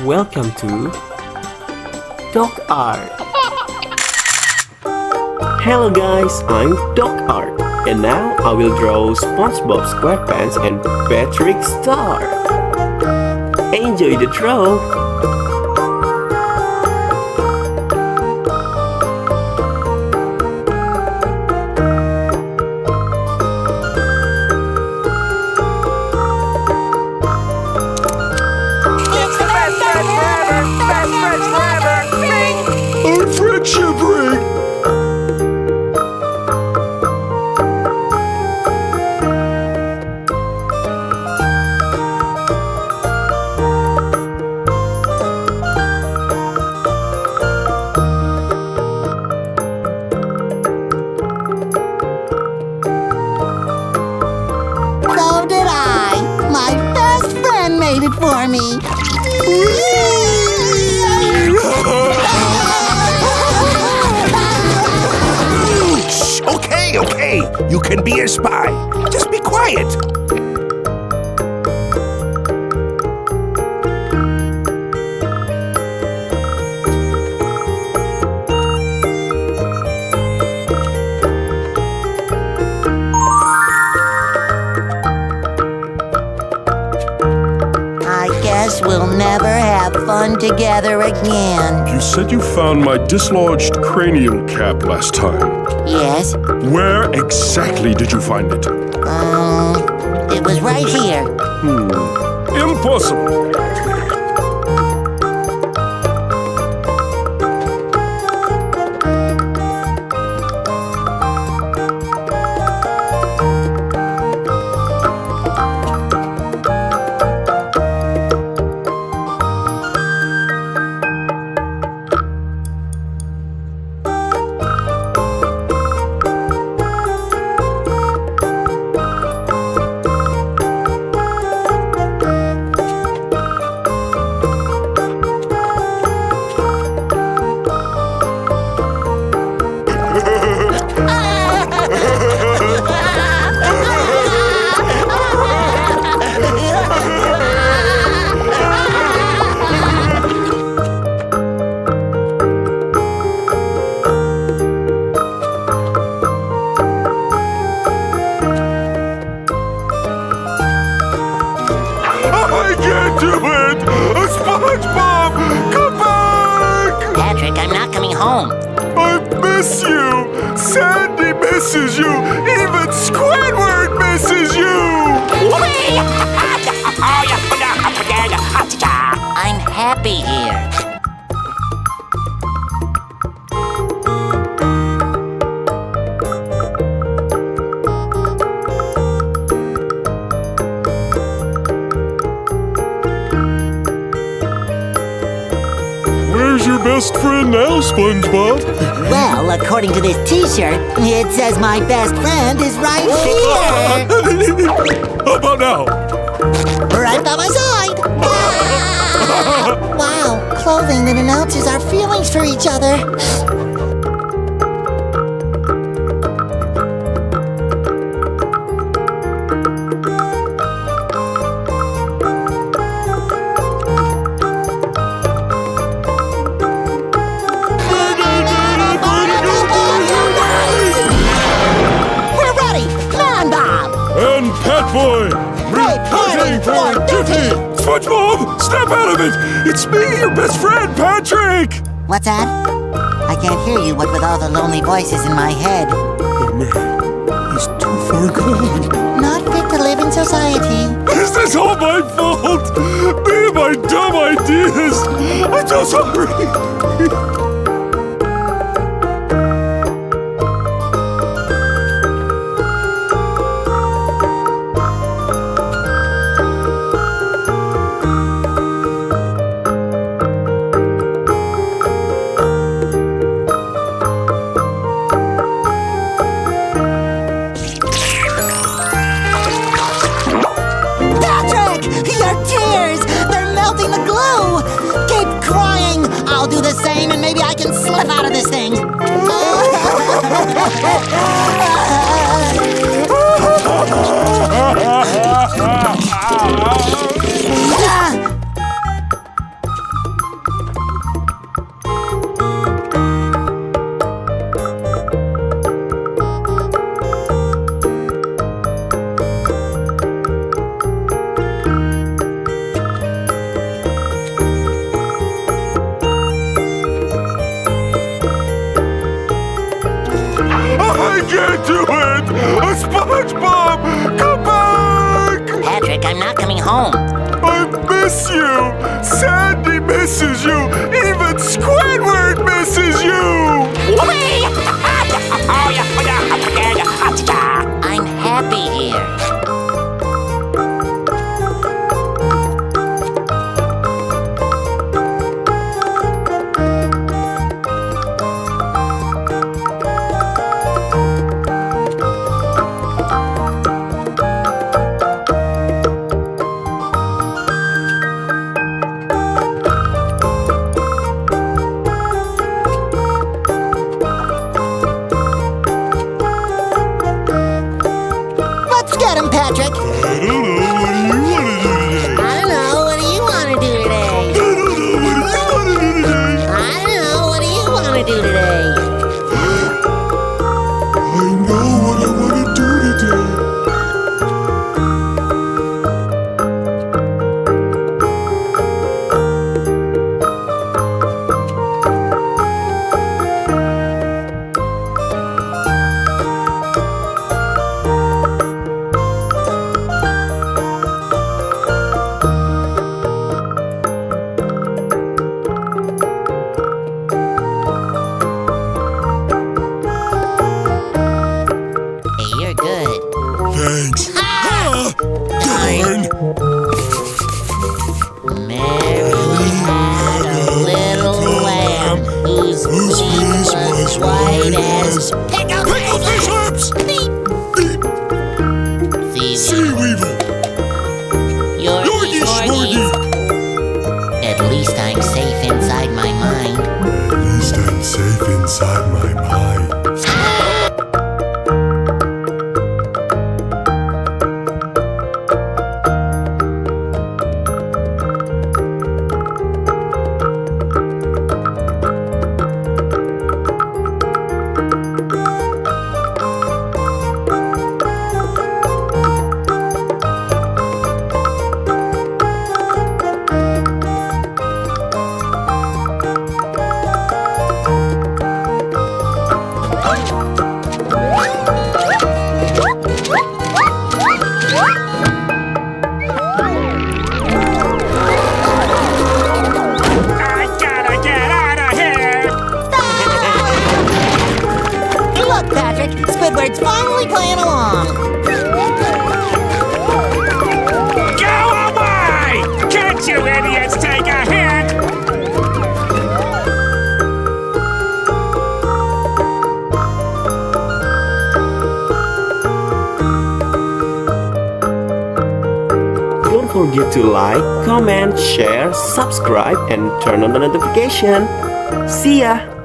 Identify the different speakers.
Speaker 1: welcome to DocArt. Hello guys, I'm DocArt, and now I will draw Spongebob Squarepants and Patrick Star. Enjoy the draw!
Speaker 2: For me.
Speaker 3: Shh, okay. You can be a spy. Just be quiet.
Speaker 2: We'll never have fun together again.
Speaker 4: You said you found my dislodged cranial cap last time.
Speaker 2: Yes.
Speaker 4: Where exactly did you find it?
Speaker 2: It was right here.
Speaker 4: Impossible. Spongebob! Come back!
Speaker 2: Patrick, I'm not coming home.
Speaker 4: I miss you! Sandy misses you! Even Squidward misses you!
Speaker 2: I'm happy here.
Speaker 4: Where's your best friend now, SpongeBob?
Speaker 2: Well, according to this t-shirt, it says my best friend is right here.
Speaker 4: How about now?
Speaker 2: Right by my side. Wow, clothing that announces our feelings for each other.
Speaker 4: And Pat Boy, reporting for duty! SpongeBob, snap out of it! It's me, your best friend, Patrick!
Speaker 2: What's that? I can't hear you, what with all the lonely voices in my head.
Speaker 4: Oh man, he's too far gone.
Speaker 2: Not fit to live in society.
Speaker 4: Is this all my fault? Me and my dumb ideas! I'm so sorry!
Speaker 2: I'll do the same and maybe I can slip out of this thing. I'm not coming home.
Speaker 4: I miss you! Sandy misses you! Even Squidward misses you!
Speaker 2: I'm happy here. Let's get him, Patrick.
Speaker 4: I don't know. What do you want to do today?
Speaker 2: I don't know. What do you want to do today?
Speaker 4: I don't know. What do you want to do today? I know what I want to do today.
Speaker 2: Hey, you're good.
Speaker 4: Thanks. Darn!
Speaker 2: Mary had a little lamb whose fleece was white as
Speaker 4: Picklefish lips!
Speaker 2: Seaweed.
Speaker 4: Sea weevil!
Speaker 2: Yorkie,
Speaker 4: Yorkie!
Speaker 2: At least I'm safe inside my mind.
Speaker 4: At least I'm safe inside my mind.
Speaker 2: Look, Patrick, Squidward's finally playing along.
Speaker 5: Go away! Can't you idiots take a hint?
Speaker 1: Don't forget to like, comment, share, subscribe, and turn on the notification. See ya!